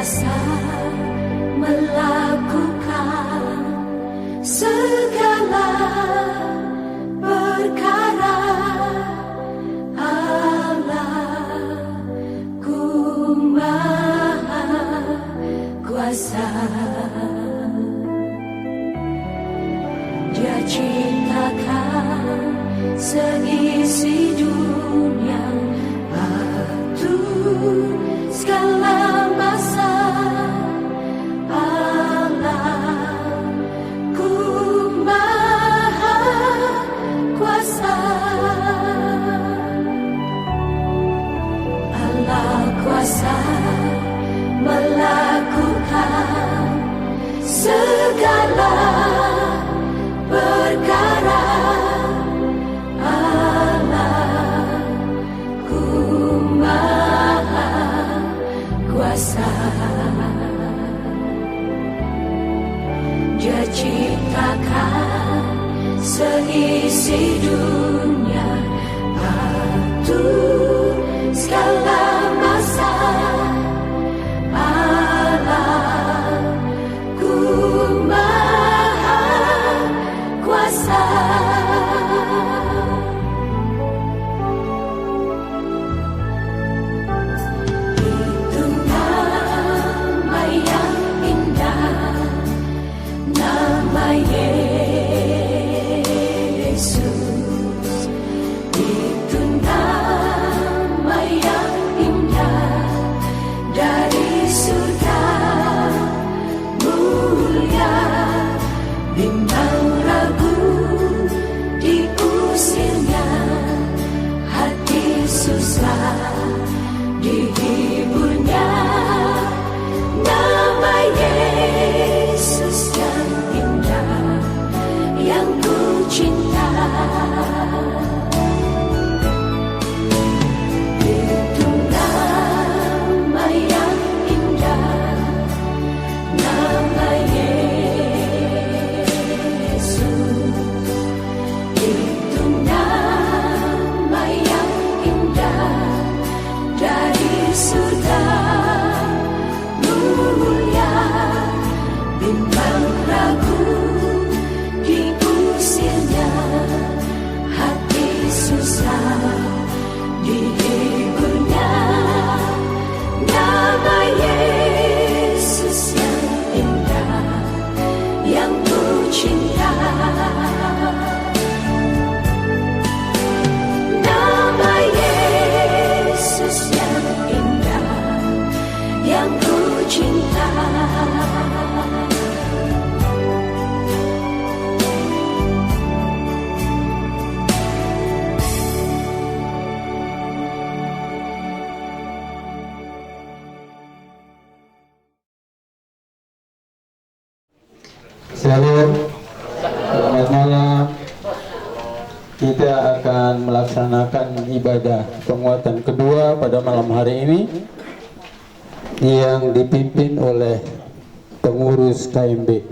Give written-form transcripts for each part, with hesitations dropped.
kuasa melakukan segala perkara. Allahku Maha Kuasa. Dia ciptakan seisi dunia, atur segala masa. Allahku Maha Kuasa. Allah kuasa melakukan segala perkara. Allahku Maha Kuasa. Dia ciptakan seisi dunia, atur segala masa. Allahku Maha Kuasa. Itu nama yang indah, nama Yesus. Itu nama yang indah dari surga mulia. Bimbang ragu diusirnya, hati susah dihiburnya. Nama Yesus yang indah, yang ku cinta. Itu nama yang indah, nama Yesus. Itu nama yang indah dari surga mulia. Bimbang ragu diusirnya, hati susah dihiburnya. Nama Yesus yang indah, yang ku cinta. Nama Yesus yang indah, yang ku cinta. Shalom, selamat malam. Kita akan melaksanakan ibadah penguatan kedua pada malam hari ini yang dipimpin oleh pengurus KMB.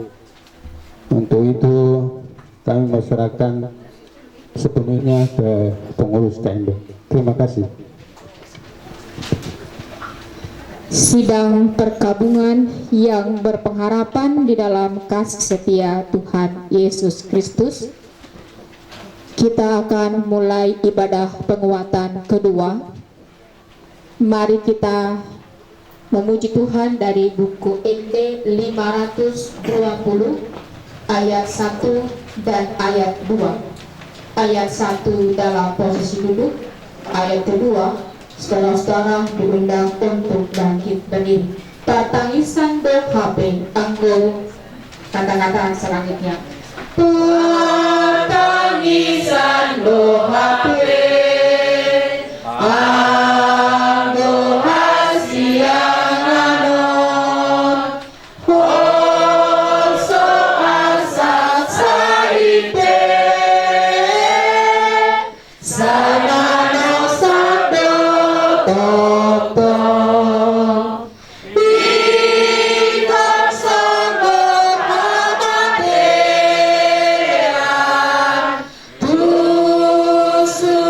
Untuk itu kami menyerahkan sepenuhnya ke pengurus KMB. Terima kasih. Sidang perkabungan yang berpengharapan di dalam kasih setia Tuhan Yesus Kristus. Kita akan mulai ibadah penguatan kedua. Mari kita memuji Tuhan dari buku ND 520 ayat 1 dan ayat 2. Ayat 1 dalam posisi duduk, ayat kedua saudara-saudara diundang untuk bangkit berdiri. Pertangisan HP anggo kata-kata selanjutnya. Pertangisan HP anggo hasiang anon oso asa saipe sanano sado toto ikon sogo hamadean tusu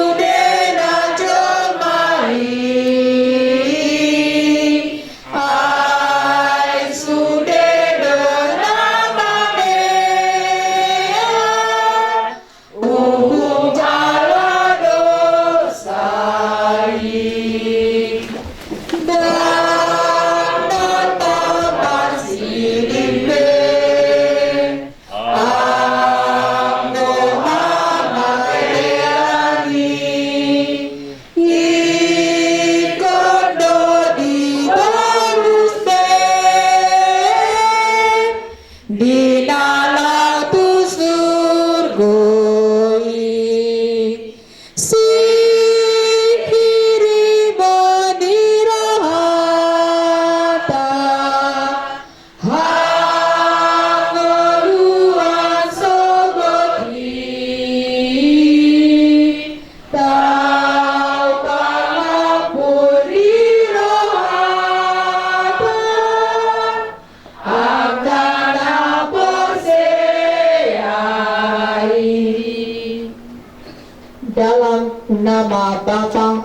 nama Bapa,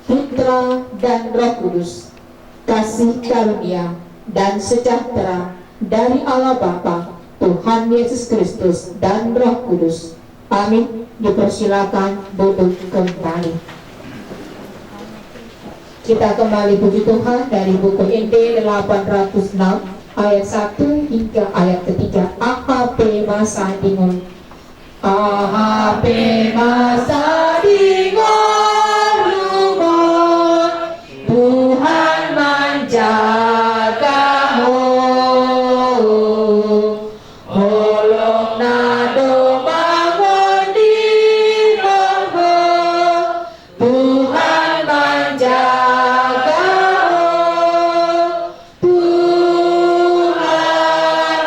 Putra, dan Roh Kudus. Kasih karunia dan sejahtera dari Allah Bapa, Tuhan Yesus Kristus, dan Roh Kudus. Amin. Dipersilakan duduk kembali. Kita kembali puji Tuhan dari buku Injil 806 ayat 1 hingga ayat ketiga. AHP masa dingun. AHP masa dingun lumut, Tuhan menjagamu. Holong nado bangun di rohmu, Tuhan menjagamu. Tuhan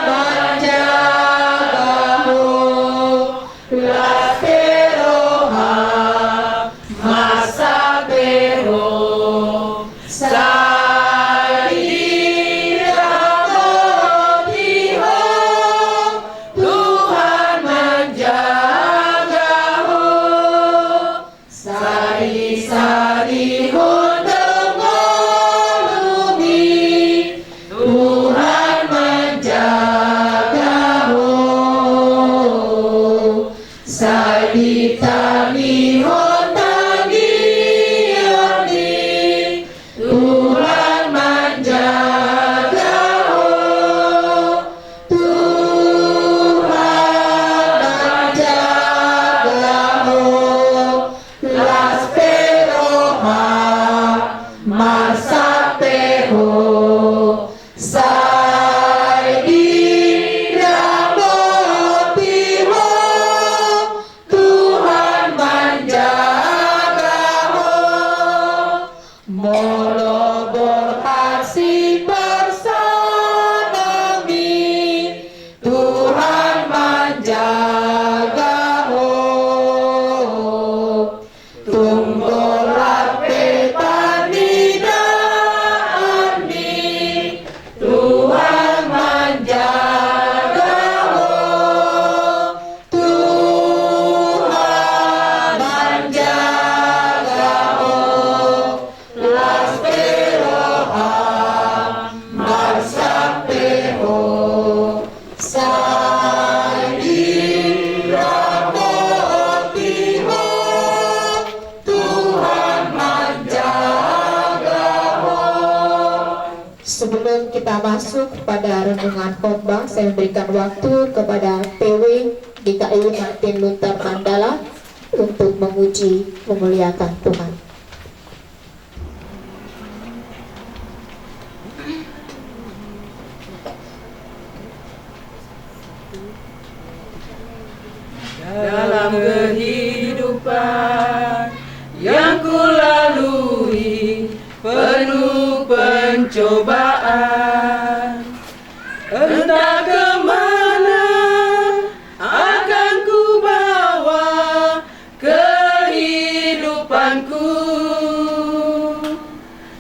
menjagamu. Las peroha masa pero Tuhan menjagamu. Sari-sari hondengelumi, Tuhan menjagamu. Sari-tari hondengioni, Tuhan menjagamu. Las peroha masa peho sai di ramotiho, Tuhan menjagamu. Molo berhasil bersama-sama, Tuhan menjagamu. Tunggulah petani dani, Tuhan menjagamu. Tuhan menjagamu. Las peroha masa peho sai ramotiho, Tuhan menjagamu. Sebelum kita masuk pada renungan khotbah, saya memberikan waktu kepada PW DKI Martin Luther Mandala untuk memuji memuliakan Tuhan. Dalam kehidupan yang kulalui penuh pencobaan, entah kemana akan ku bawa kehidupanku.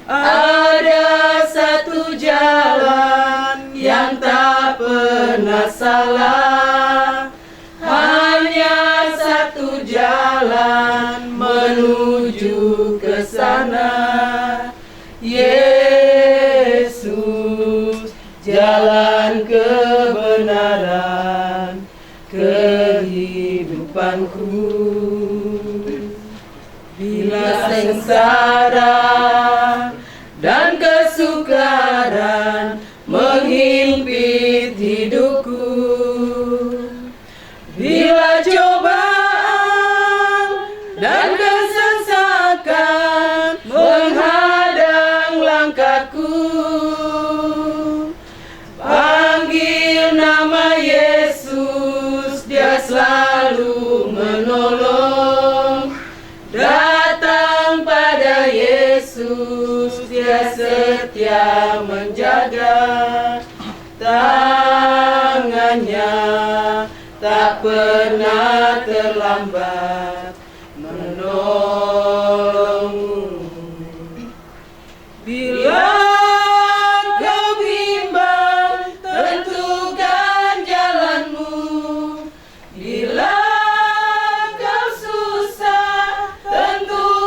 Ada satu jalan yang tak pernah salah, hanya satu jalan menuju ke sana. Yesus, jalan kebenaran kehidupanku. Bila sengsara dan kesukaran menghimpit hidupku, bila cobaan dan kesesakan menghadang langkahku, panggil nama Yesus, Dia selalu menolong. Datang pada Yesus, Dia setia menjaga. Tangannya tak pernah terlambat menolongmu. Bila kau bimbang, tentukan jalanmu. Bila kau susah, tentukan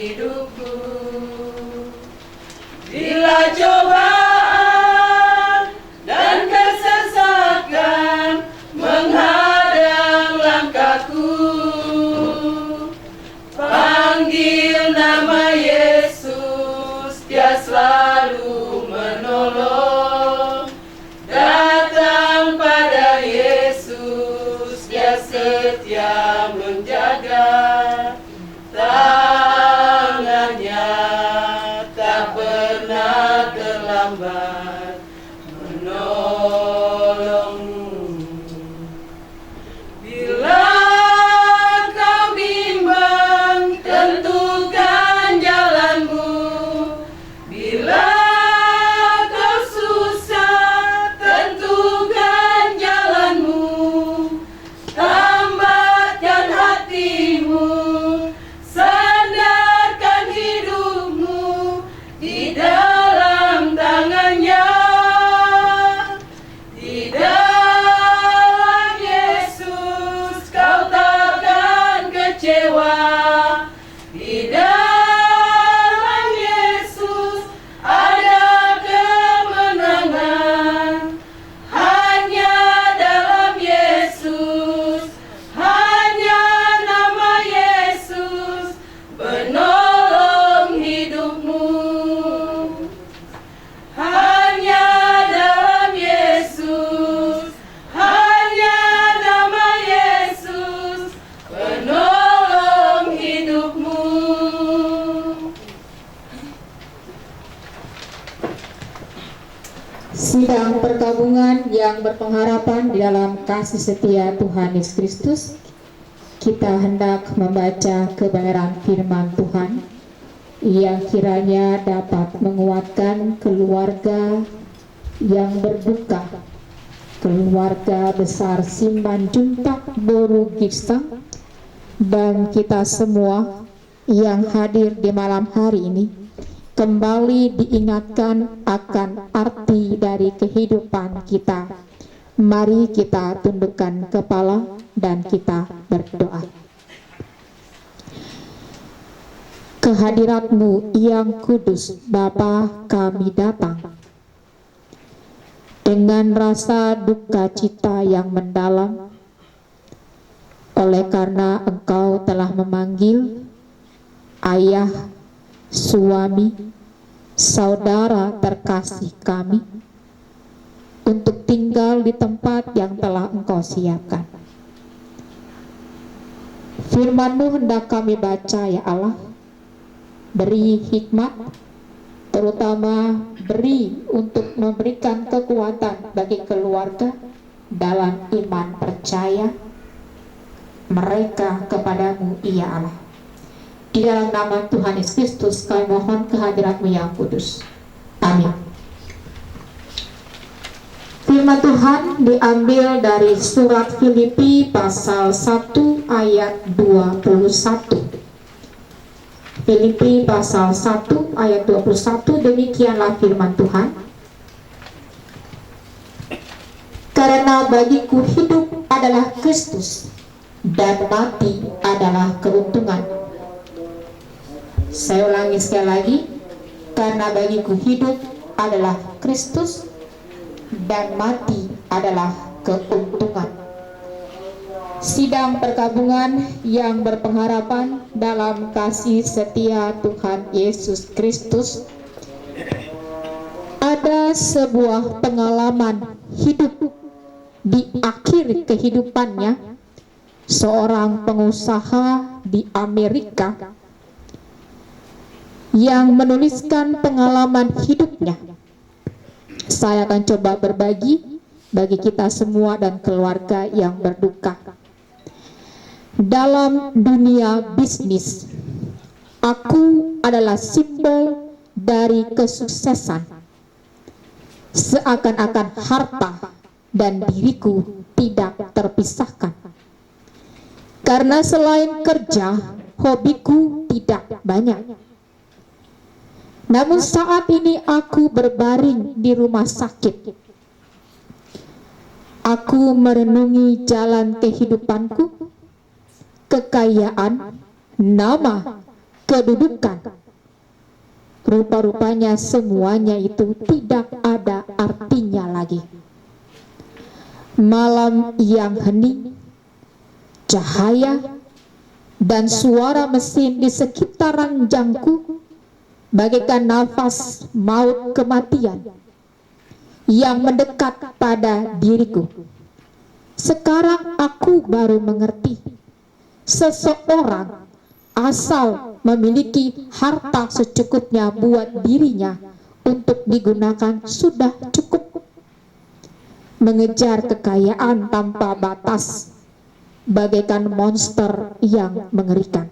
hidupku. Bila cobaan dan kesesakan menghadang langkahku, panggil nama Yesus, Dia selalu menolong. Datang pada Yesus, Dia setia menjaga. Tangannya tak pernah terlambat menolongmu. Bila kau bimbang, tentukan jalanmu. Bila kau susah, tentukan jalanmu. Tambatkan hatimu, sandarkan hidupmu di dalam tangannya. Di dalam Yesus kau takkan kecewa. Di dalam Yesus ada kemenangan. Hanya dalam Yesus, hanya nama Yesus penolong hidupmu. Hanya dalam Yesus, hanya nama Yesus penolong hidupmu. Sidang perkabungan yang berpengharapan di dalam kasih setia Tuhan Yesus Kristus, kita hendak membaca kebenaran firman Tuhan yang kiranya dapat menguatkan keluarga yang berduka, keluarga besar Simban Juntak Boru Girsang, dan kita semua yang hadir di malam hari ini kembali diingatkan akan arti dari kehidupan kita. Mari kita tundukkan kepala dan kita berdoa. Kehadirat-Mu yang kudus, Bapa, kami datang dengan rasa duka cita yang mendalam, oleh karena Engkau telah memanggil ayah, suami, saudara terkasih kami untuk tinggal di tempat yang telah Engkau siapkan. Firman-Mu hendak kami baca, ya Allah. Beri hikmat, terutama beri untuk memberikan kekuatan bagi keluarga dalam iman percaya mereka kepadamu, ya Allah. Di dalam nama Tuhan Yesus Kristus kami mohon kehadirat-Mu yang kudus. Amin. Firman Tuhan diambil dari surat Filipi pasal 1 ayat 21. Filipi pasal 1 ayat 21, demikianlah firman Tuhan. Karena bagiku hidup adalah Kristus dan mati adalah keuntungan. Saya ulangi sekali lagi. Karena bagiku hidup adalah Kristus dan mati adalah keuntungan. Sidang perkabungan yang berpengharapan dalam kasih setia Tuhan Yesus Kristus, ada sebuah pengalaman hidup di akhir kehidupannya seorang pengusaha di Amerika yang menuliskan pengalaman hidupnya. Saya akan coba berbagi bagi kita semua dan keluarga yang berduka. Dalam dunia bisnis, aku adalah simbol dari kesuksesan. Seakan-akan harta dan diriku tidak terpisahkan. Karena selain kerja, hobiku tidak banyak. Namun saat ini aku berbaring di rumah sakit. Aku merenungi jalan kehidupanku, kekayaan, nama, kedudukan. Rupa-rupanya semuanya itu tidak ada artinya lagi. Malam yang hening, cahaya, dan suara mesin di sekitar ranjangku bagaikan nafas maut kematian yang mendekat pada diriku. Sekarang aku baru mengerti, seseorang asal memiliki harta secukupnya buat dirinya untuk digunakan sudah cukup. Mengejar kekayaan tanpa batas bagaikan monster yang mengerikan.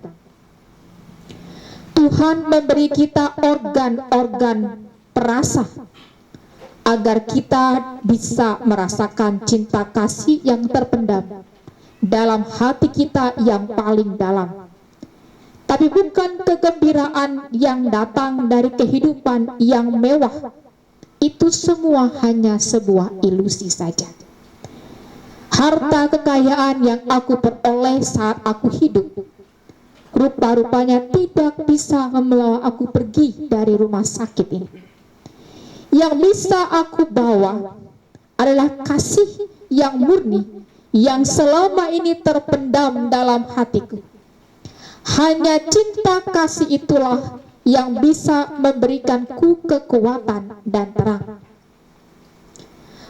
Tuhan memberi kita organ-organ perasa agar kita bisa merasakan cinta kasih yang terpendam dalam hati kita yang paling dalam. Tapi bukan kegembiraan yang datang dari kehidupan yang mewah. Itu semua hanya sebuah ilusi saja. Harta kekayaan yang aku peroleh saat aku hidup rupa-rupanya tidak bisa membawa aku pergi dari rumah sakit ini. Yang bisa aku bawa adalah kasih yang murni yang selama ini terpendam dalam hatiku. Hanya cinta kasih itulah yang bisa memberikanku kekuatan dan terang.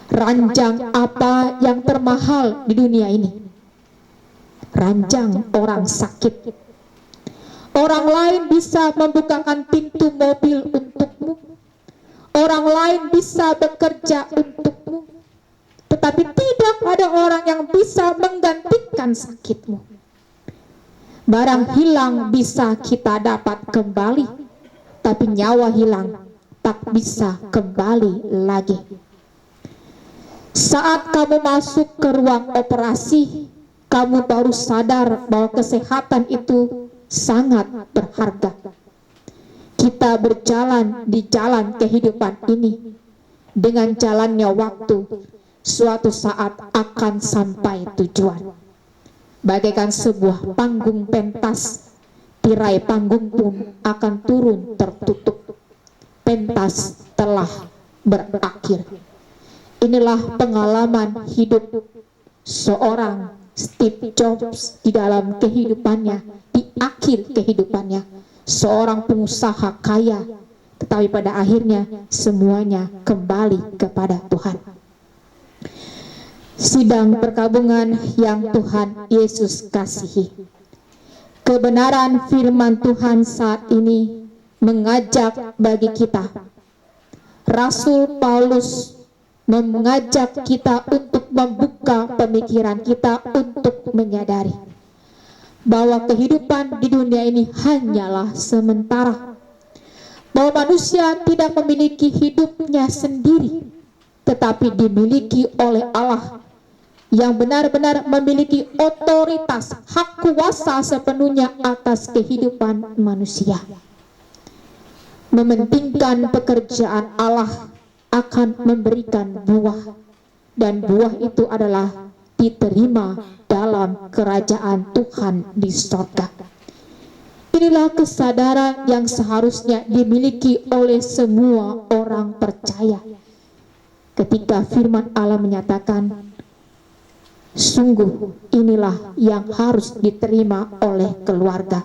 Ranjang apa yang termahal di dunia ini? Ranjang orang sakit. Orang lain bisa membukakan pintu mobil untukmu. Orang lain bisa bekerja untukmu. Tetapi tidak ada orang yang bisa menggantikan sakitmu. Barang hilang bisa kita dapat kembali, tapi nyawa hilang tak bisa kembali lagi. Saat kamu masuk ke ruang operasi, kamu baru sadar bahwa kesehatan itu sangat berharga. Kita berjalan di jalan kehidupan ini. Dengan jalannya waktu, suatu saat akan sampai tujuan. Bagaikan sebuah panggung pentas, tirai panggung pun akan turun tertutup. Pentas telah berakhir. Inilah pengalaman hidup seorang Steve Jobs di dalam kehidupannya, di akhir kehidupannya, seorang pengusaha kaya, tetapi pada akhirnya semuanya kembali kepada Tuhan. Sidang perkabungan yang Tuhan Yesus kasihi, kebenaran firman Tuhan saat ini mengajak bagi kita. Rasul Paulus mengajak kita untuk membuka pemikiran kita untuk menyadari bahwa kehidupan di dunia ini hanyalah sementara, bahwa manusia tidak memiliki hidupnya sendiri, tetapi dimiliki oleh Allah yang benar-benar memiliki otoritas, hak kuasa sepenuhnya atas kehidupan manusia. Mementingkan pekerjaan Allah akan memberikan buah, dan buah itu adalah diterima dalam kerajaan Tuhan di sorga. Inilah kesadaran yang seharusnya dimiliki oleh semua orang percaya. Ketika firman Allah menyatakan, sungguh inilah yang harus diterima oleh keluarga.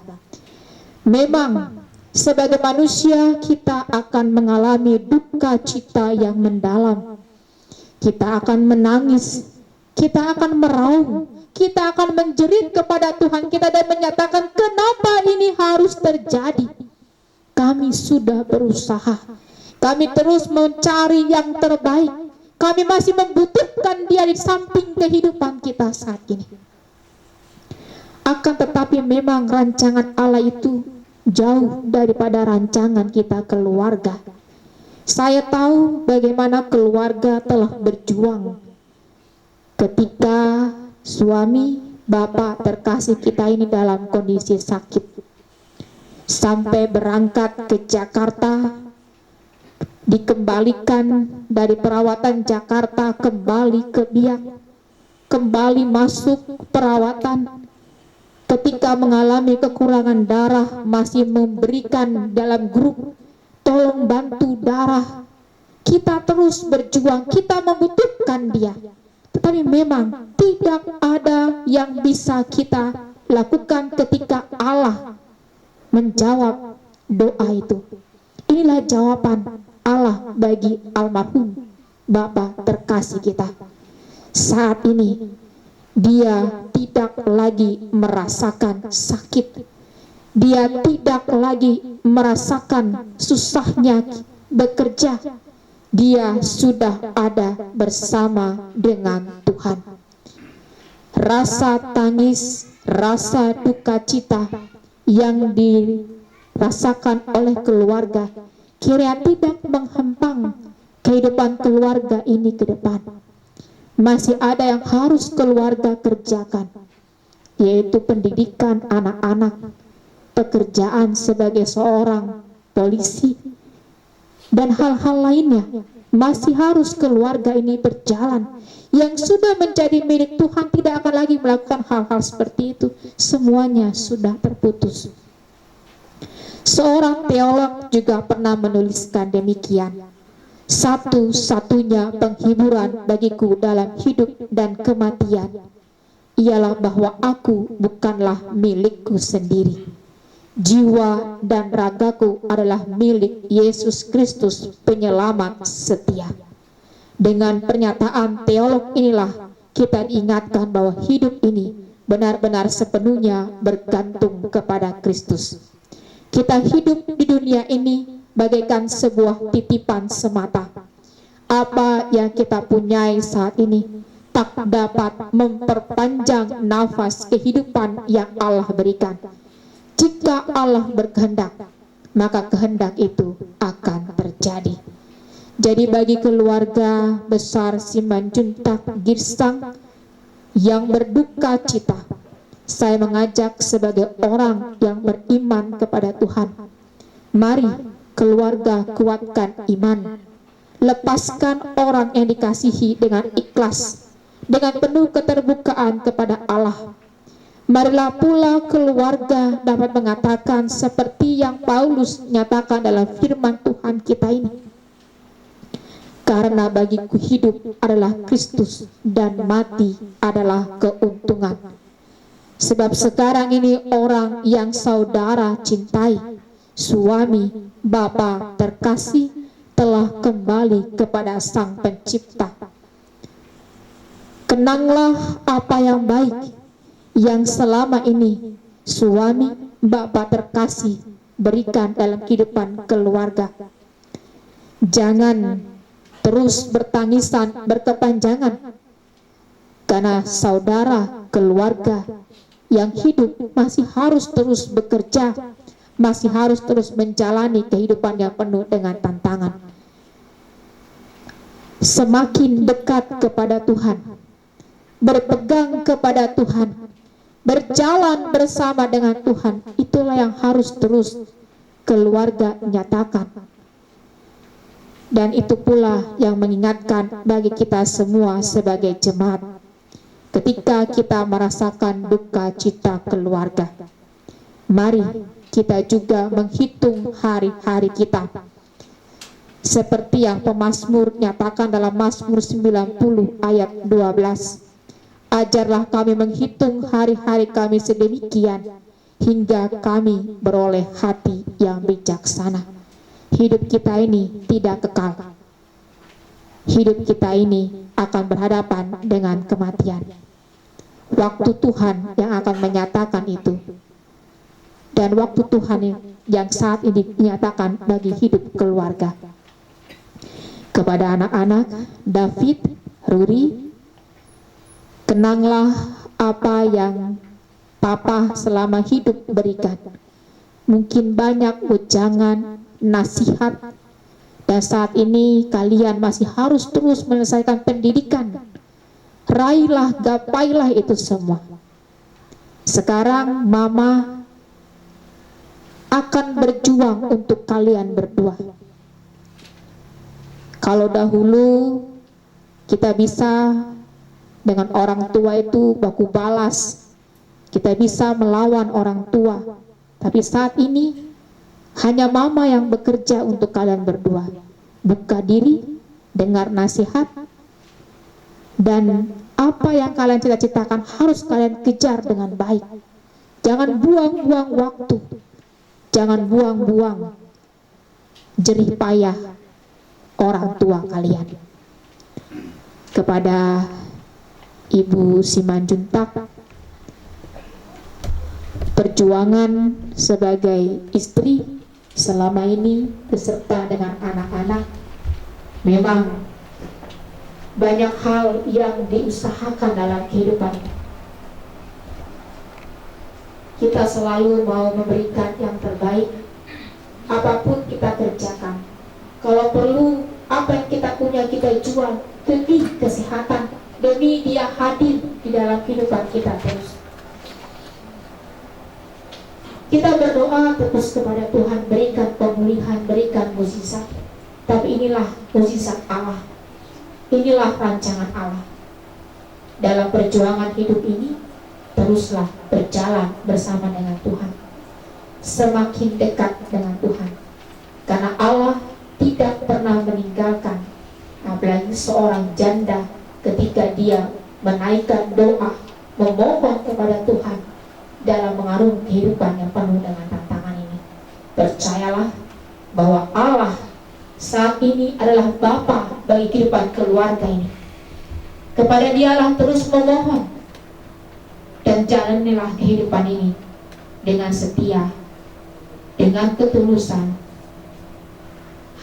Memang sebagai manusia kita akan mengalami duka cita yang mendalam. Kita akan menangis, kita akan meraung, kita akan menjerit kepada Tuhan kita dan menyatakan, kenapa ini harus terjadi? Kami sudah berusaha, kami terus mencari yang terbaik, kami masih membutuhkan Dia di samping kehidupan kita saat ini. Akan tetapi memang rancangan Allah itu jauh daripada rancangan kita keluarga. Saya tahu bagaimana keluarga telah berjuang ketika suami, bapak terkasih kita ini dalam kondisi sakit. Sampai berangkat ke Jakarta, dikembalikan dari perawatan Jakarta kembali ke Biak, kembali masuk perawatan, ketika mengalami kekurangan darah masih memberikan dalam grup tolong bantu darah. Kita terus berjuang, kita membutuhkan dia. Tetapi memang tidak ada yang bisa kita lakukan ketika Allah menjawab doa itu. Inilah jawaban Allah bagi almarhum Bapa terkasih kita. Saat ini dia tidak lagi merasakan sakit. Dia tidak lagi merasakan susahnya bekerja. Dia sudah ada bersama dengan Tuhan. Rasa tangis, rasa duka cita yang dirasakan oleh keluarga kira tidak menghempang kehidupan keluarga ini ke depan. Masih ada yang harus keluarga kerjakan, yaitu pendidikan anak-anak, pekerjaan sebagai seorang polisi, dan hal-hal lainnya. Masih harus keluarga ini berjalan. Yang sudah menjadi milik Tuhan tidak akan lagi melakukan hal-hal seperti itu. Semuanya sudah terputus. Seorang teolog juga pernah menuliskan demikian: satu-satunya penghiburan bagiku dalam hidup dan kematian ialah bahwa aku bukanlah milikku sendiri. Jiwa dan ragaku adalah milik Yesus Kristus, penyelamat setia. Dengan pernyataan teolog inilah kita diingatkan bahwa hidup ini benar-benar sepenuhnya bergantung kepada Kristus. Kita hidup di dunia ini bagaikan sebuah titipan semata. Apa yang kita punyai saat ini tak dapat memperpanjang nafas kehidupan yang Allah berikan. Jika Allah berkehendak, maka kehendak itu akan terjadi. Jadi bagi keluarga besar Simanjuntak Girsang yang berduka cita, saya mengajak sebagai orang yang beriman kepada Tuhan, mari keluarga kuatkan iman. Lepaskan orang yang dikasihi dengan ikhlas, dengan penuh keterbukaan kepada Allah. Marilah pula keluarga dapat mengatakan seperti yang Paulus nyatakan dalam firman Tuhan kita ini: karena bagiku hidup adalah Kristus dan mati adalah keuntungan. Sebab sekarang ini orang yang saudara cintai, suami, bapa terkasih, telah kembali kepada Sang Pencipta. Kenanglah apa yang baik yang selama ini suami, bapa terkasih berikan dalam kehidupan keluarga. Jangan terus bertangisan berkepanjangan, karena saudara keluarga yang hidup masih harus terus bekerja, masih harus terus menjalani kehidupan yang penuh dengan tantangan. Semakin dekat kepada Tuhan, berpegang kepada Tuhan, berjalan bersama dengan Tuhan, itulah yang harus terus keluarga nyatakan. Dan itu pula yang mengingatkan bagi kita semua sebagai jemaat ketika kita merasakan duka cita keluarga. Mari kita juga menghitung hari-hari kita, seperti yang pemazmur nyatakan dalam Mazmur 90 ayat 12. Ajarlah kami menghitung hari-hari kami sedemikian, hingga kami beroleh hati yang bijaksana. Hidup kita ini tidak kekal. Hidup kita ini akan berhadapan dengan kematian. Waktu Tuhan yang akan menyatakan itu. Dan waktu Tuhan yang saat ini dinyatakan bagi hidup keluarga. Kepada anak-anak, David, Ruri, kenanglah apa yang Papa selama hidup berikan. Mungkin banyak ujangan, nasihat, dan saat ini kalian masih harus terus menyelesaikan pendidikan. Raihlah, gapailah itu semua. Sekarang Mama akan berjuang untuk kalian berdua. Kalau dahulu kita bisa dengan orang tua itu baku balas, kita bisa melawan orang tua. Tapi saat ini hanya mama yang bekerja untuk kalian berdua. Buka diri, dengar nasihat, dan apa yang kalian cita-citakan harus kalian kejar dengan baik. Jangan buang-buang waktu, jangan buang-buang jerih payah orang tua kalian. Kepada Ibu Simanjuntak, perjuangan sebagai istri selama ini beserta dengan anak-anak, memang banyak hal yang diusahakan dalam kehidupan. Kita selalu mau memberikan yang terbaik, apapun kita kerjakan. Kalau perlu, apa yang kita punya kita jual demi kesehatan, demi Dia hadir di dalam kehidupan kita terus. Kita berdoa terus kepada Tuhan, berikan pemulihan, berikan mukjizat. Tapi inilah mukjizat Allah, inilah rancangan Allah. Dalam perjuangan hidup ini, teruslah berjalan bersama dengan Tuhan, semakin dekat dengan Tuhan. Karena Allah tidak pernah meninggalkan, apalagi seorang janda ketika dia menaikkan doa, memohon kepada Tuhan dalam mengarungi kehidupan yang penuh dengan tantangan ini. Percayalah bahwa Allah saat ini adalah Bapa bagi kehidupan keluarga ini. Kepada Dialah terus memohon, dan jalanilah kehidupan ini dengan setia, dengan ketulusan,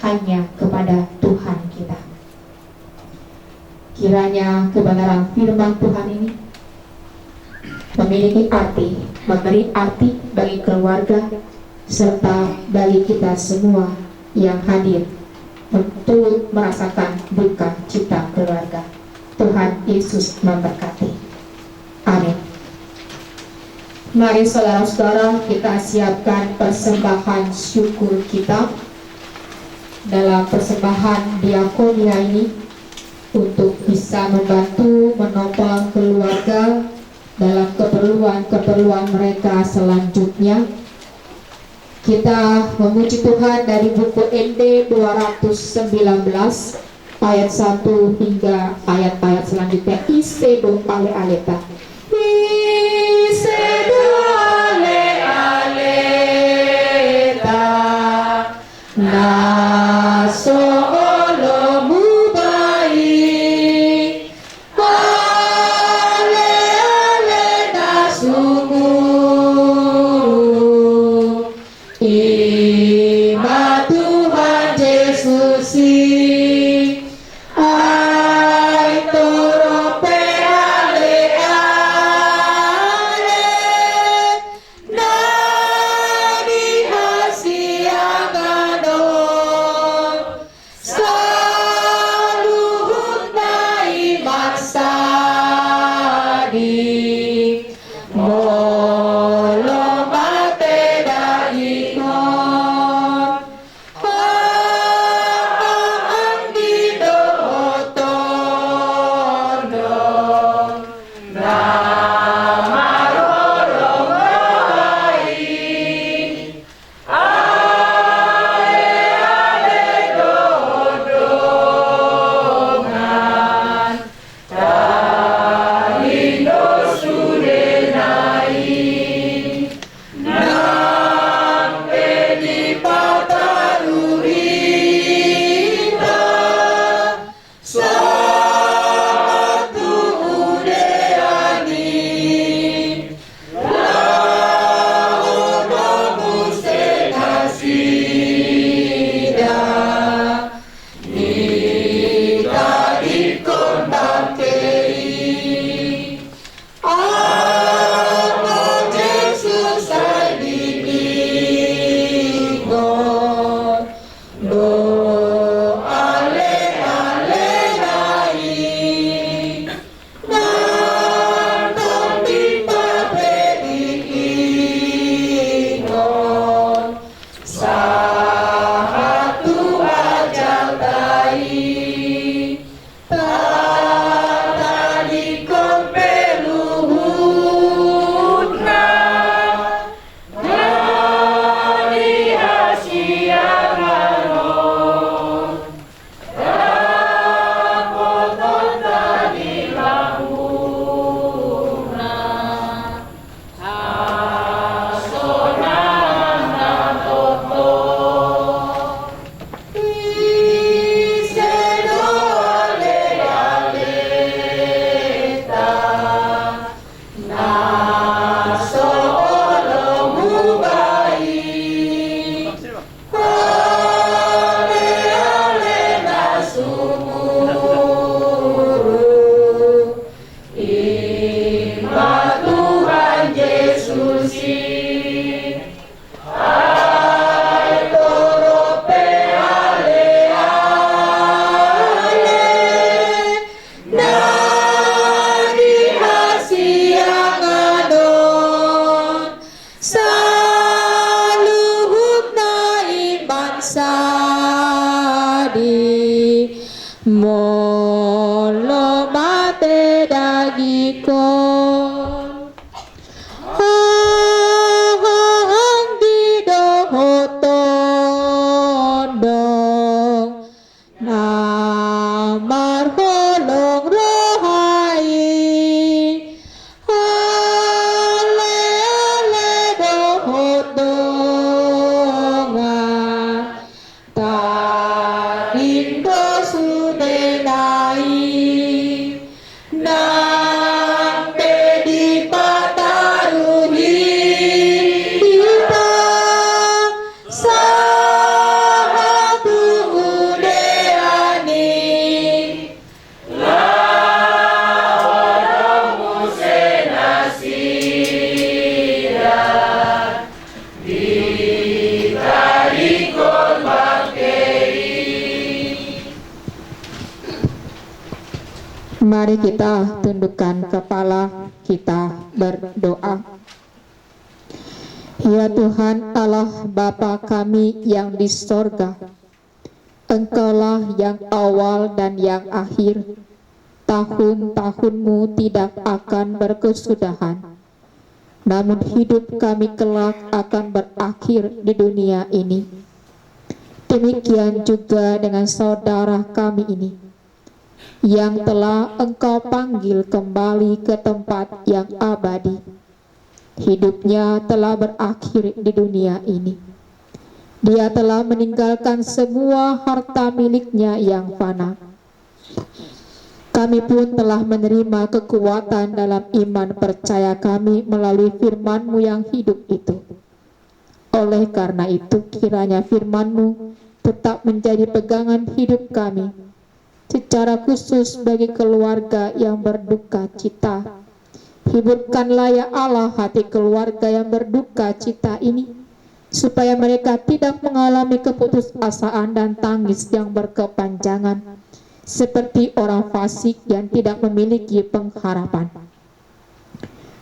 hanya kepada Tuhan kita. Kiranya kebenaran firman Tuhan ini memiliki arti, memberi arti bagi keluarga serta bagi kita semua yang hadir untuk merasakan duka cita keluarga. Tuhan Yesus memberkati. Amin. Mari saudara-saudara, kita siapkan persembahan syukur kita dalam persembahan diakonia ini untuk bisa membantu menopang keluarga dalam keperluan-keperluan mereka selanjutnya. Kita memuji Tuhan dari buku ND 219 ayat 1 hingga ayat-ayat selanjutnya. Isedo ale aleta. Isedo ale aleta. Naso olomu baik. Ale ale nasumuru. Ima Tuhan Yesus ai torope ale ale nani hasiakado sadi molo mate dagikon hang di dohotondong namar holong rohai ale ale dohotondongan tadindo sudenai nang pedi pataruhi kita satu udeani Mari kita tundukkan kepala kita berdoa. Ya Tuhan Allah Bapa kami yang di sorga, Engkaulah yang awal dan yang akhir. Tahun-tahunmu tidak akan berkesudahan, namun hidup kami kelak akan berakhir di dunia ini. Demikian juga dengan saudara kami ini, yang telah Engkau panggil kembali ke tempat yang abadi. Hidupnya telah berakhir di dunia ini. Dia telah meninggalkan semua harta miliknya yang fana. Kami pun telah menerima kekuatan dalam iman percaya kami melalui firman-Mu yang hidup itu. Oleh karena itu, kiranya firman-Mu tetap menjadi pegangan hidup kami, secara khusus bagi keluarga yang berduka cita. Hiburkanlah ya Allah hati keluarga yang berduka cita ini, supaya mereka tidak mengalami keputusasaan dan tangis yang berkepanjangan, seperti orang fasik yang tidak memiliki pengharapan.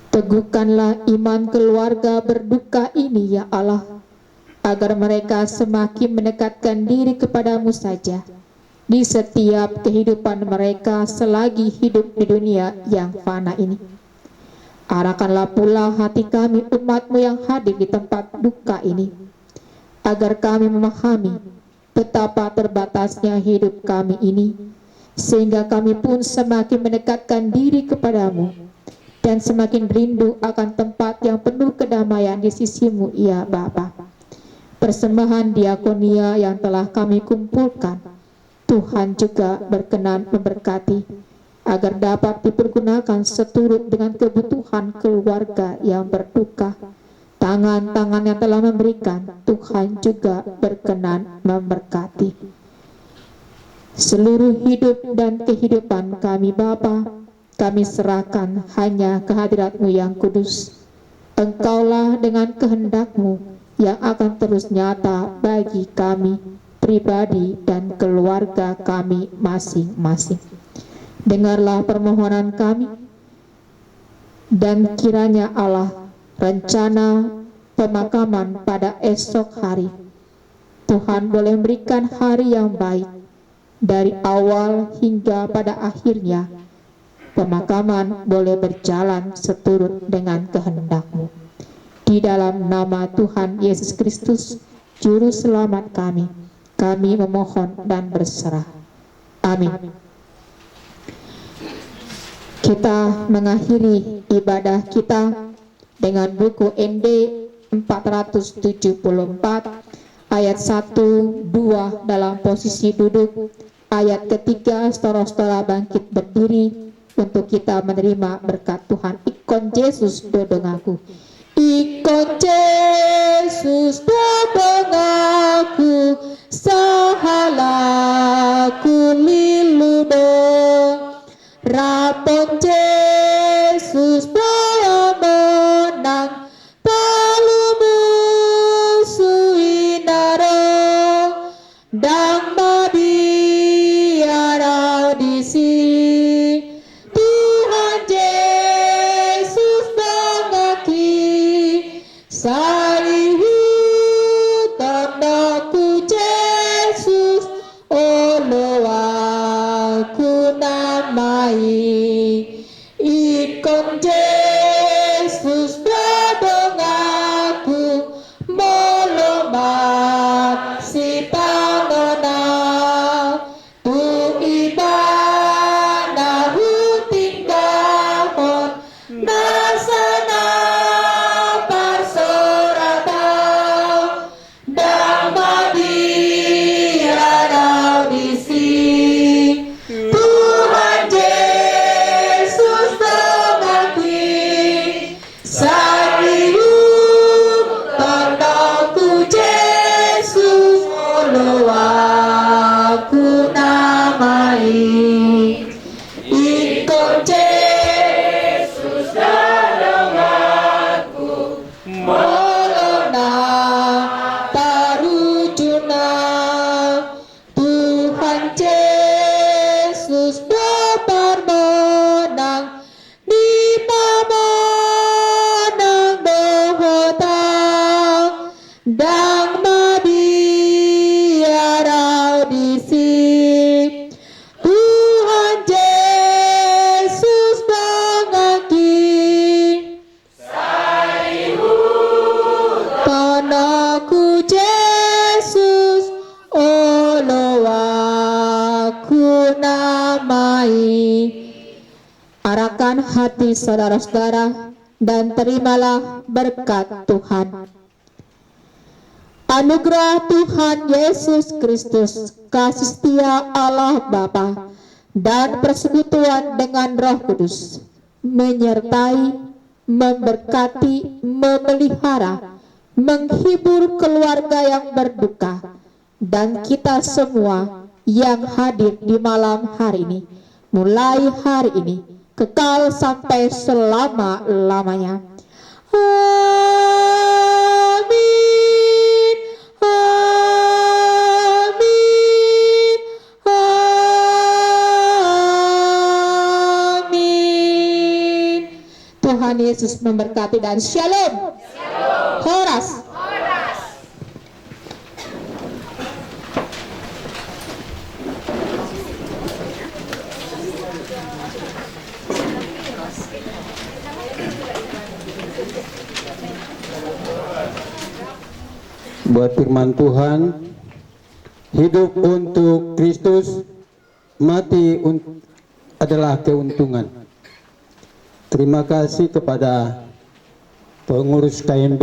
Teguhkanlah iman keluarga berduka ini ya Allah, agar mereka semakin mendekatkan diri kepadamu saja di setiap kehidupan mereka selagi hidup di dunia yang fana ini. Arahkanlah pula hati kami umat-Mu yang hadir di tempat duka ini, agar kami memahami betapa terbatasnya hidup kami ini, sehingga kami pun semakin mendekatkan diri kepadamu dan semakin rindu akan tempat yang penuh kedamaian di sisi-Mu ya Bapa. Persembahan diakonia yang telah kami kumpulkan, Tuhan juga berkenan memberkati, agar dapat dipergunakan seturut dengan kebutuhan keluarga yang berduka. Tangan-tangan yang telah memberikan, Tuhan juga berkenan memberkati. Seluruh hidup dan kehidupan kami Bapa, kami serahkan hanya kehadirat-Mu yang kudus. Engkaulah dengan kehendak-Mu yang akan terus nyata bagi kami pribadi dan keluarga kami masing-masing. Dengarlah permohonan kami, dan kiranya Allah rencana pemakaman pada esok hari, Tuhan boleh memberikan hari yang baik dari awal hingga pada akhirnya. Pemakaman boleh berjalan seturut dengan kehendak-Mu. Di dalam nama Tuhan Yesus Kristus, Juru Selamat kami memohon dan berserah. Amin. Kita mengakhiri ibadah kita dengan buku ND 474 ayat 1-2 dalam posisi duduk. Ayat ketiga, saudara-saudara bangkit berdiri untuk kita menerima berkat Tuhan. Ikon Yesus dodong aku. Ikon Yesus dodong aku, sahalaku liludong. Rapon Yesus boyo menang, palumu suinaro, dang biara di sini. Tuhan Yesus dongaki, sari hutan aku namai Ikut Yesus dalam aku Molona tarujuna Tuhan Yesus berpermenang di pamanang dohotang dan mabiara disik Tuhan Yesus mengaki Panaku Yesus olo aku namai Arahkan hati saudara-saudara dan terimalah berkat Tuhan. Anugerah Tuhan Yesus Kristus, kasih setia Allah Bapa, dan persekutuan dengan Roh Kudus menyertai, memberkati, memelihara, menghibur keluarga yang berduka dan kita semua yang hadir di malam hari ini, mulai hari ini kekal sampai selama-lamanya. Amin. Amin. Amin. Tuhan Yesus memberkati dan shalom. Horas. Buat firman Tuhan, hidup untuk Kristus, mati adalah keuntungan. Terima kasih kepada pengurus KMB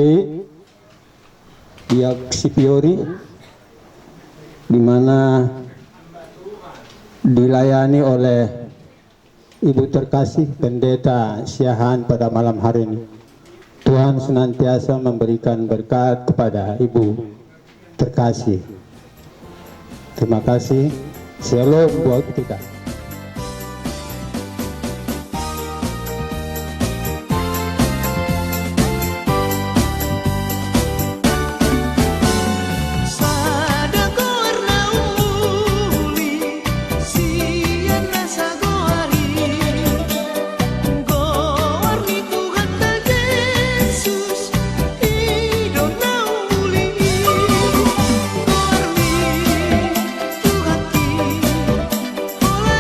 Diak Sipiori, di mana dilayani oleh Ibu terkasih Pendeta Siahan pada malam hari ini. Tuhan senantiasa memberikan berkat kepada Ibu terkasih. Terima kasih. Shalom buat kita. Tuhan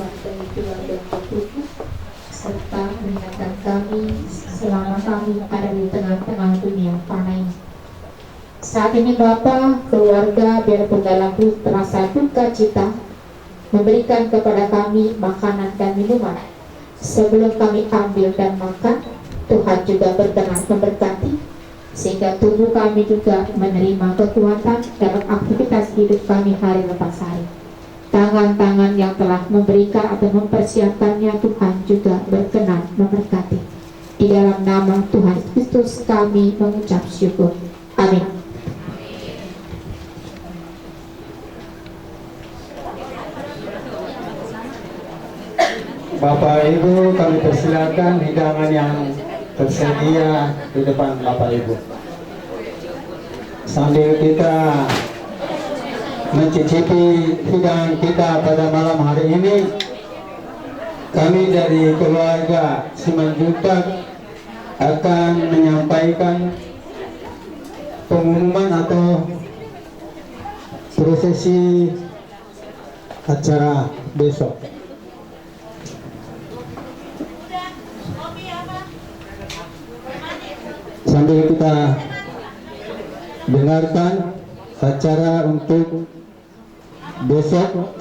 Tuhan dari keluarga Tuhan, serta mengingatkan kami selama kami ada di tengah-tengah dunia fana ini. Saat ini Bapa, keluarga biarpun dalam terasa duka cita, memberikan kepada kami makanan dan minuman. Sebelum kami ambil dan makan, Tuhan juga berkenan memberkati, sehingga tubuh kami juga menerima kekuatan dalam aktivitas hidup kami hari lepas hari. Tangan-tangan yang telah memberikan atau mempersiapkannya, Tuhan juga berkenan memberkati. Di dalam nama Tuhan Kristus kami mengucap syukur. Amin. Bapak Ibu, kami persilakan hidangan yang tersedia di depan Bapak Ibu. Sambil kita mencicipi hidangan kita pada malam hari ini, kami dari keluarga Simanjuntak akan menyampaikan pengumuman atau prosesi acara besok. Sambil kita dengarkan acara untuk besok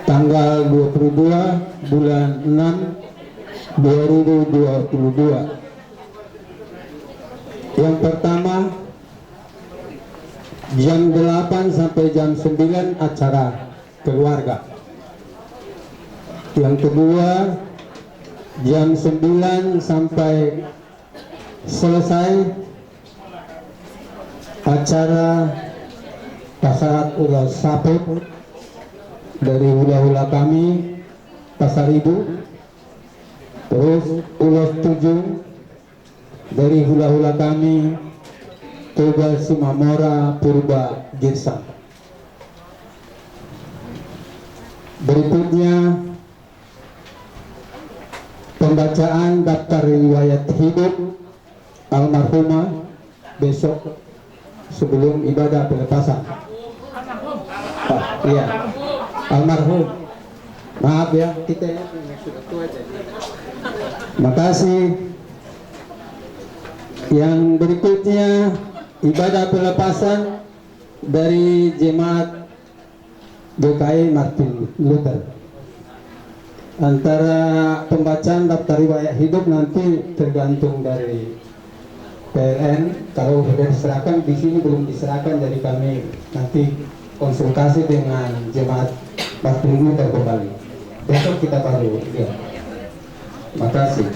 tanggal 22 bulan 6 2022. Yang pertama jam 8 sampai jam 9 acara keluarga. Yang kedua jam 9 sampai selesai acara pasar ulas saput dari hula-hula kami Pasar Ibu, terus ulas 7 dari hula-hula kami Toga Simamora Purba Girsang. Berikutnya pembacaan daftar riwayat hidup almarhumah besok sebelum ibadah pelepasan. Iya, almarhum. Maaf ya, kita ya sudah tua aja. Makasih. Yang berikutnya ibadah pelepasan dari jemaat GKI Martin Luther. Antara pembacaan daftar riwayat hidup nanti tergantung dari PLN. Kalau sudah diserahkan di sini belum diserahkan, dari kami nanti konsultasi dengan jemaat Martin Luther kembali. Besok kita baru ya. Makasih.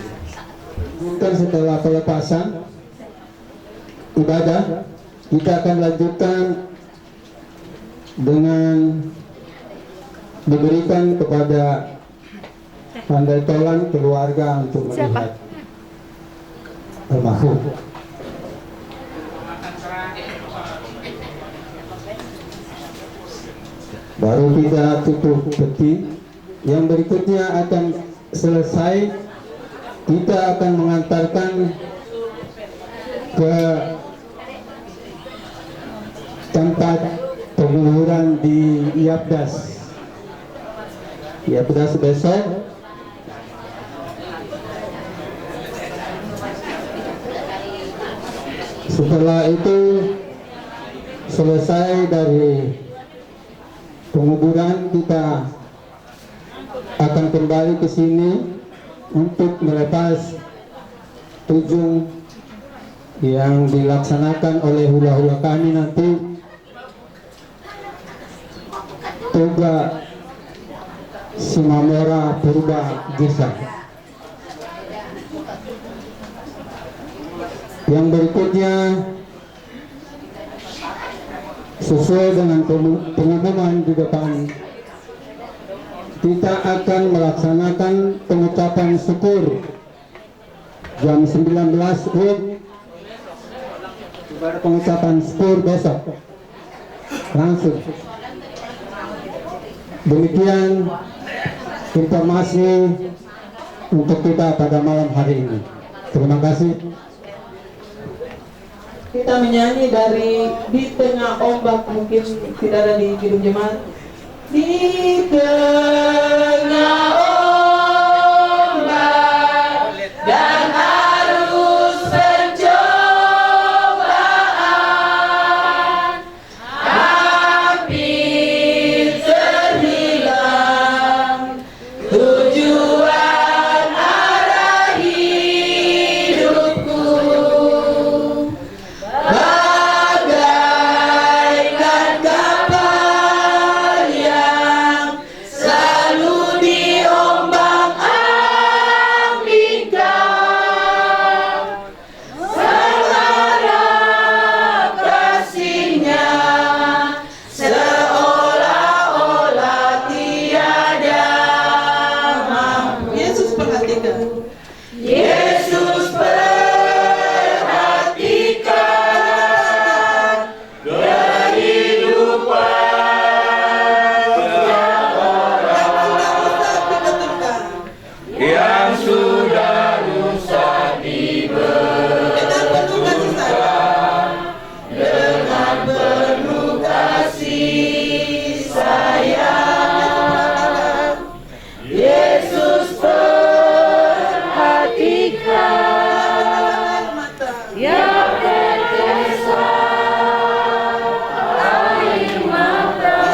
Mungkin setelah pelepasan ibadah kita akan lanjutkan dengan diberikan kepada pandai tolan keluarga untuk melihat almarhum. Baru kita tutup peti. Yang berikutnya akan selesai, kita akan mengantarkan ke tempat penguburan di Yapdas. Yapdas besok. Setelah itu selesai dari penguburan, kita akan kembali ke sini untuk melepas ujung yang dilaksanakan oleh hula-hula kami nanti. Toga Simamora Purba Girsang. Yang berikutnya sesuai dengan pengumuman di depan, kita akan melaksanakan pengucapan syukur jam 19 WIB. Pengucapan syukur besok langsung. Demikian informasi untuk kita pada malam hari ini. Terima kasih. Kita menyanyi dari di tengah ombak, mungkin tidak ada di Kidung Jemaat. Di tengah ombak dan arus pencobaan, hampir terhilang tujuan arah hidupku. Bagaikan kapal yang selalu diombang-ambingkan, mengharap kasihnya seolah-olah tiada mampu. Yesus perhatikan. Yesus perhatikan kehidupan yang sudah rusak dibetulkan dengan penuh kasih sayang. Yesus perhatikan yang terkesan air mata,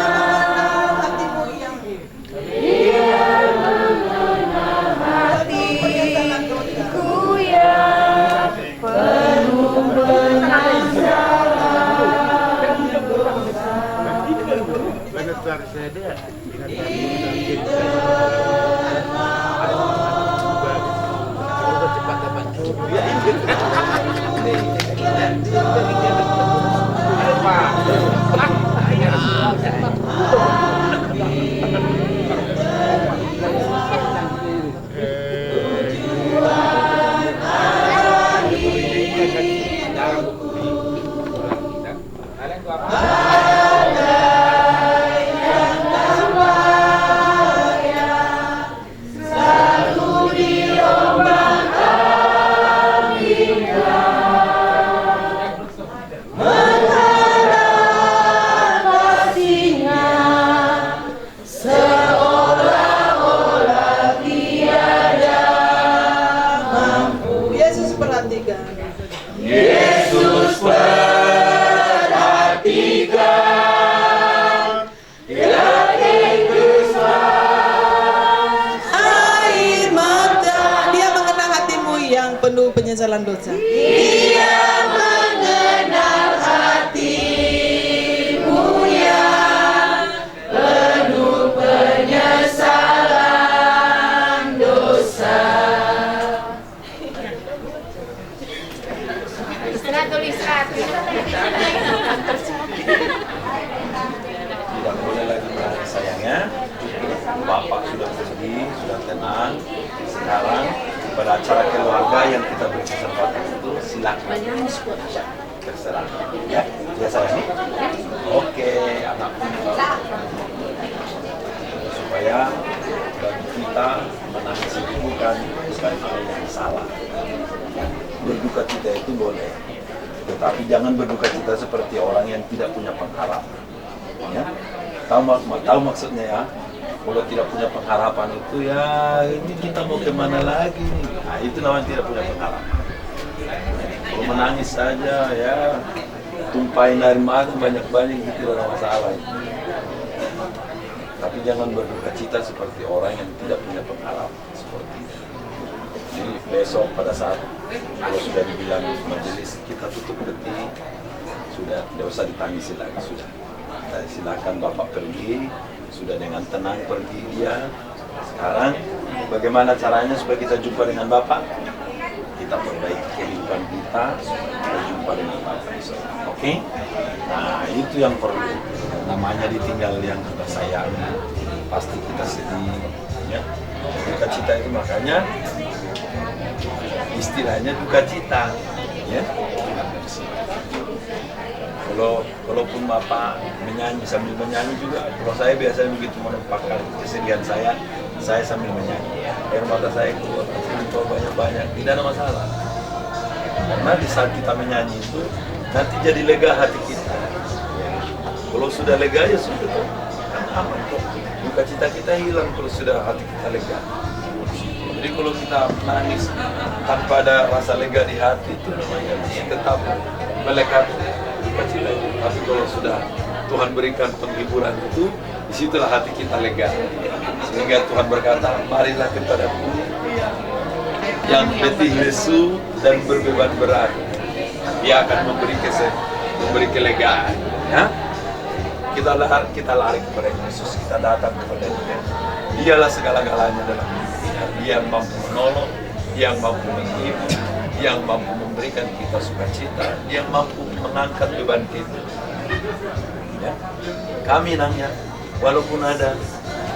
biar mengenal hatiku yang penuh penuh penyesalan dosa. Dia mengenal hatimu yang penuh penyesalan dosa. Tidak boleh lagi menangis sayangnya. Bapak sudah pergi, sudah tenang. Sekarang pada acara keluarga yang kita beri kesempatan itu silakan. Terserah. Ya, ya sayang. Oke, anak. Supaya bagi kita menangis itu bukan hal yang salah. Berduka cita itu boleh, tetapi jangan berduka cita seperti orang yang tidak punya pengharapan. Ya, tahu maksudnya ya? Kalau tidak punya pengharapan itu ya ini kita mau kemana lagi? Nah, itu namanya tidak punya pengharapan. Kalau menangis saja ya tumpahin air mata banyak-banyak itu tidak ada masalah. Tapi jangan berduka cita seperti orang yang tidak punya pengharapan seperti itu. Jadi besok pada saat kalau sudah dibilang majelis kita tutup detik, sudah tidak usah ditangisi lagi sudah. Silakan Bapak pergi. Sudah dengan tenang pergi dia. Sekarang bagaimana caranya supaya kita jumpa dengan Bapak? Kita perbaiki kehidupan kita, kita jumpa dengan Bapak. Oke? Nah itu yang perlu. Namanya ditinggal yang kita sayangi, pasti kita sedih. Ya? Duka cita itu makanya istilahnya duka cita. Ya? Walaupun Bapak menyanyi sambil menyanyi juga, kalau saya biasanya begitu menumpahkan kesedihan saya sambil menyanyi. Air mata saya keluar, banyak-banyak, tidak ada masalah. Karena di saat kita menyanyi itu, nanti jadi lega hati kita. Kalau sudah lega ya sudah kan aman kok. Duka cita kita hilang kalau sudah hati kita lega. Jadi kalau kita menangis tanpa ada rasa lega di hati itu namanya tetap melekat duka cita itu. Tapi kalau sudah Tuhan berikan penghiburan itu, disitulah hati kita lega. Sehingga Tuhan berkata, marilah kepadaku yang letih lesu dan berbeban berat. Dia akan memberi kelegaan. Ya? Kita lari kepada Yesus, kita datang kepada Dia. Dialah segala-galanya dalam hidup kita. Dia yang mampu menolong, Dia yang mampu menghibur, Dia yang mampu memberikan kita sukacita, Dia yang mampu mengangkat beban kita. Ya? Kami nanya, walaupun ada,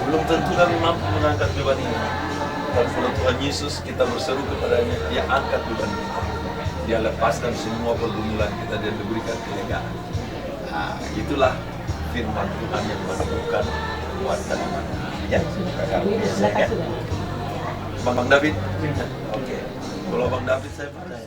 belum tentu kami mampu mengangkat beban ini. Dan kalau Tuhan Yesus kita berseru kepadanya, Dia angkat beban kita. Dia lepaskan semua pergumulan kita dan diberikan kelegaan. Nah, itulah firman Tuhan yang menemukan kekuatan iman. Ya, silakan. Bang David. Oke. Kalau Bang David saya percaya.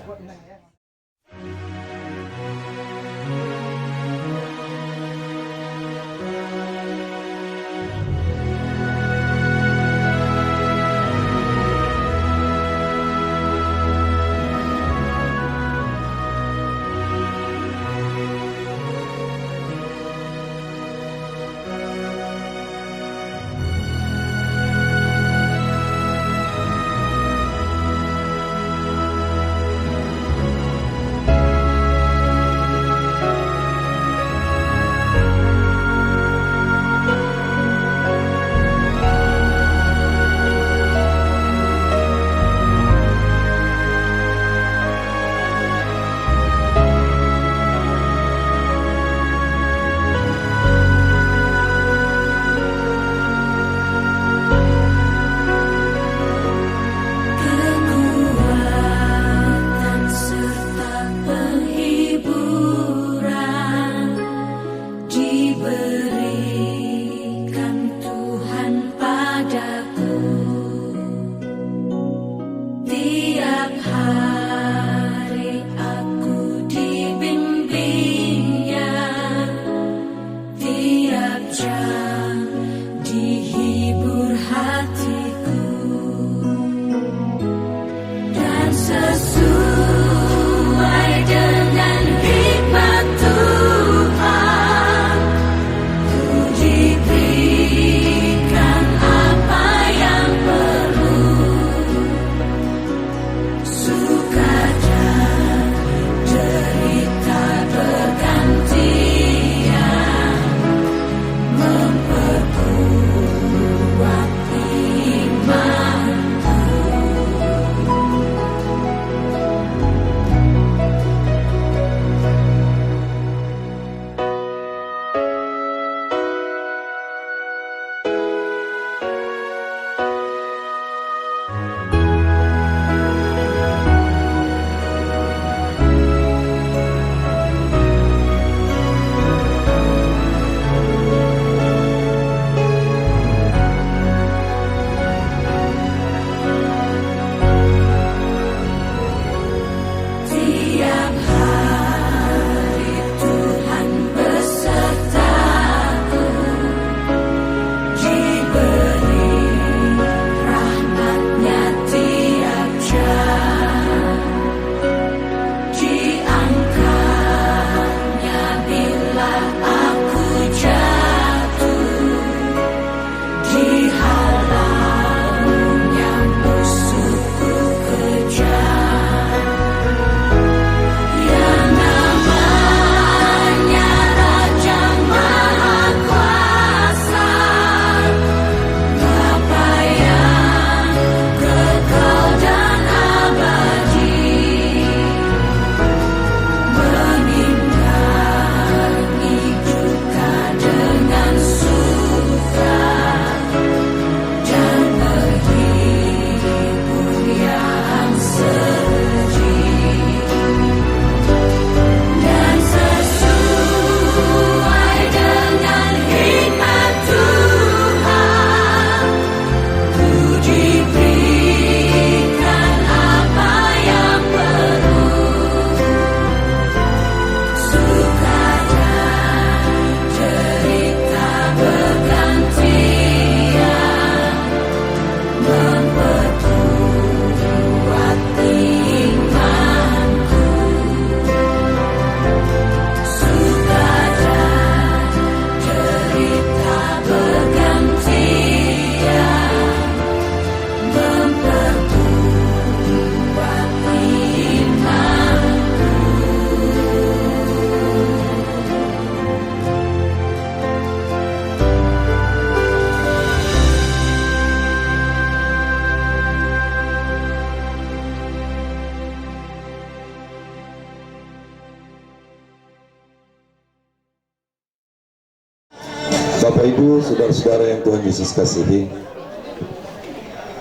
Bapak Ibu, saudara-saudara yang Tuhan Yesus kasihi,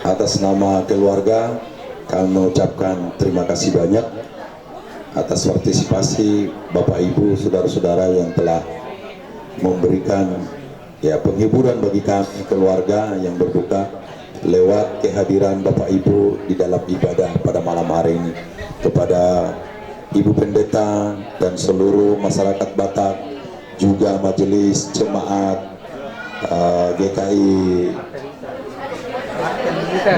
atas nama keluarga kami mengucapkan terima kasih banyak atas partisipasi Bapak Ibu, saudara-saudara yang telah memberikan penghiburan bagi kami keluarga yang berduka lewat kehadiran Bapak Ibu di dalam ibadah pada malam hari ini. Kepada Ibu Pendeta dan seluruh masyarakat Batak, juga majelis jemaat GKI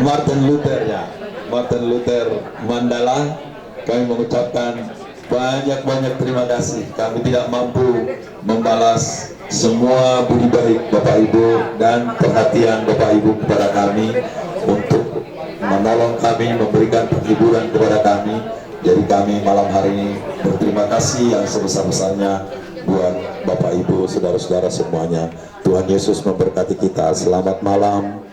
Martin Luther Mandala, kami mengucapkan banyak terima kasih. Kami tidak mampu membalas semua budi baik Bapak Ibu dan perhatian Bapak Ibu kepada kami untuk menolong kami, memberikan penghiburan kepada kami. Jadi kami malam hari ini berterima kasih yang sebesar-besarnya buat Bapak Ibu, saudara-saudara semuanya. Tuhan Yesus memberkati kita. Selamat malam.